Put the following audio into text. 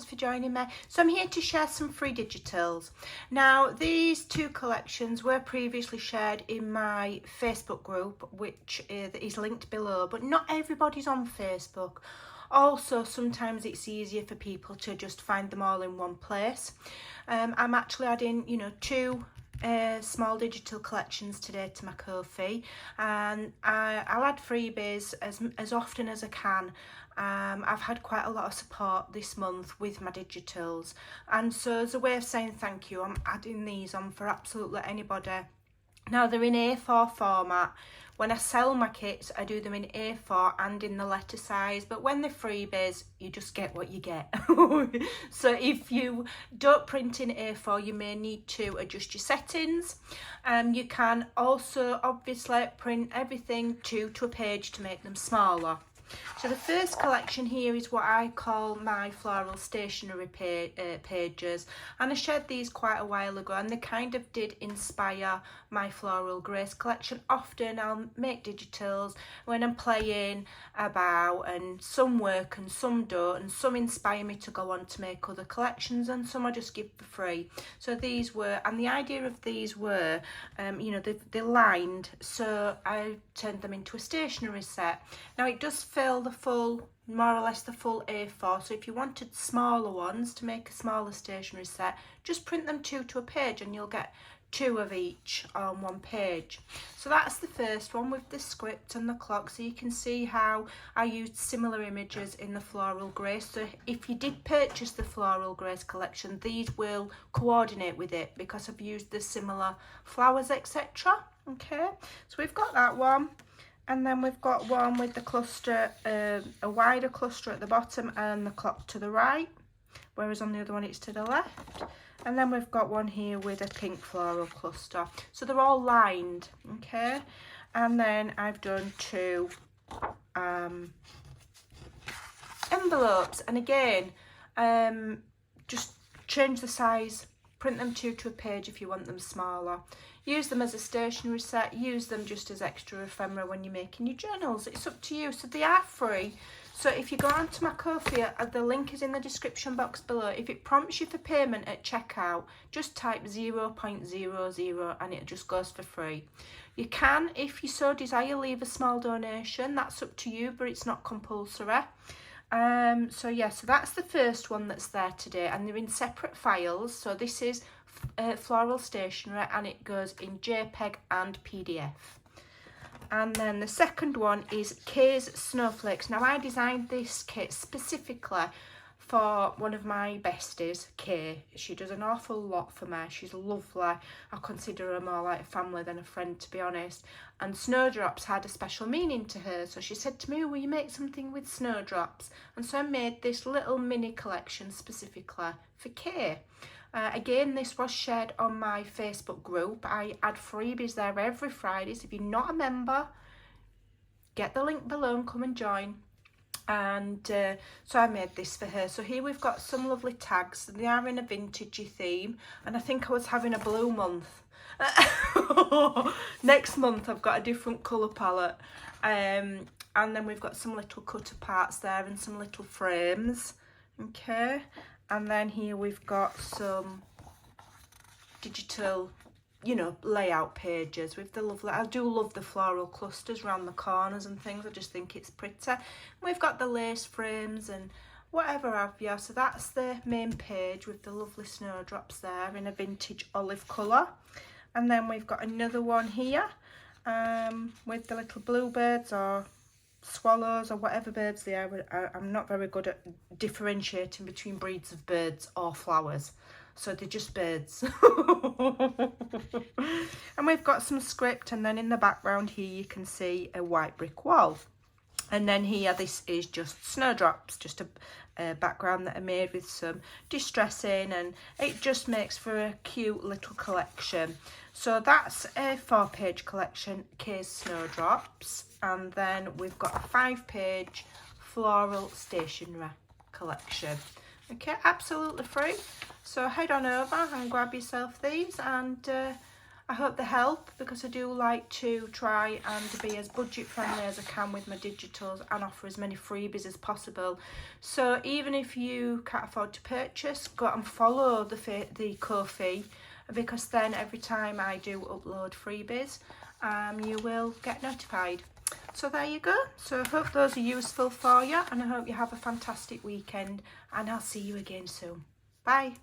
thanks for joining me. So I'm here to share some free digitals. Now these two collections were previously shared in my Facebook group, which is linked below, but not everybody's on Facebook. Also, sometimes it's easier for people to just find them all in one place. I'm actually adding, two small digital collections today to my Ko-fi, and I'll add freebies as often as I can. I've had quite a lot of support this month with my digitals, and so as a way of saying thank you, I'm adding these on for absolutely anybody. Now they're in A4 format. When I sell my kits, I do them in A4 and in the letter size, but when they're freebies, you just get what you get. So if you don't print in A4, you may need to adjust your settings. You can also obviously print everything to a page to make them smaller. So the first collection here is what I call my floral stationery pages, and I shared these quite a while ago, and they kind of did inspire my Floral Grace collection. Often I'll make digitals when I'm playing about, and some work and some don't, and some inspire me to go on to make other collections, and some I just give for free. So these were, and the idea of these were, they're lined, so I turned them into a stationery set. Now it does fill the full, more or less the full A4, so if you wanted smaller ones to make a smaller stationery set, just print them two to a page and you'll get two of each on one page. So that's the first one with the script and the clock, so you can see how I used similar images in the Floral Grace. So if you did purchase the Floral Grace collection, these will coordinate with it because I've used the similar flowers, etc. Okay, so we've got that one. And then we've got one with the cluster, a wider cluster at the bottom and the clock to the right, whereas on the other one it's to the left. And then we've got one here with a pink floral cluster. So they're all lined, okay? And then I've done two envelopes. And again, just change the size, print them two to a page if you want them smaller. Use them as a stationery set, use them just as extra ephemera when you're making your journals. It's up to you. So they are free. So if you go onto my Ko-fi, the link is in the description box below. If it prompts you for payment at checkout, just type 0.00 and it just goes for free. You can, if you so desire, leave a small donation. That's up to you, but it's not compulsory. So that's the first one that's there today, and they're in separate files. So this is floral stationery, and it goes in JPEG and PDF. And then the second one is Kay's Snowflakes. Now I designed this kit specifically for one of my besties, Kay. She does an awful lot for me. She's lovely. I consider her more like a family than a friend, to be honest. And snowdrops had a special meaning to her. So she said to me, will you make something with snowdrops? And so I made this little mini collection specifically for Kay. Again, this was shared on my Facebook group. I add freebies there every Friday. So if you're not a member, get the link below and come and join. And so I made this for her. So here we've got some lovely tags. They are in a vintagey theme, and I think I was having a blue month. Next month I've got a different colour palette. And then we've got some little cutter parts there and some little frames. Okay, and then here we've got some digital, layout pages with the lovely, I do love the floral clusters around the corners and things. I just think it's pretty. We've got the lace frames and whatever have you. So that's the main page with the lovely snowdrops there in a vintage olive colour. And then we've got another one here with the little bluebirds or swallows or whatever birds they are. I'm not very good at differentiating between breeds of birds or flowers. So they're just birds. And we've got some script, and then in the background here you can see a white brick wall. And then here this is just snowdrops, just a background that I made with some distressing, and it just makes for a cute little collection. So that's a 4-page collection, Kay's Snowdrops, and then we've got a 5-page floral stationery collection. Okay, absolutely free. So head on over and grab yourself these, and I hope they help, because I do like to try and be as budget friendly as I can with my digitals and offer as many freebies as possible. So even if you can't afford to purchase, go out and follow the Ko-fi, because then every time I do upload freebies, you will get notified. So there you go. So I hope those are useful for you, and I hope you have a fantastic weekend, and I'll see you again soon. Bye.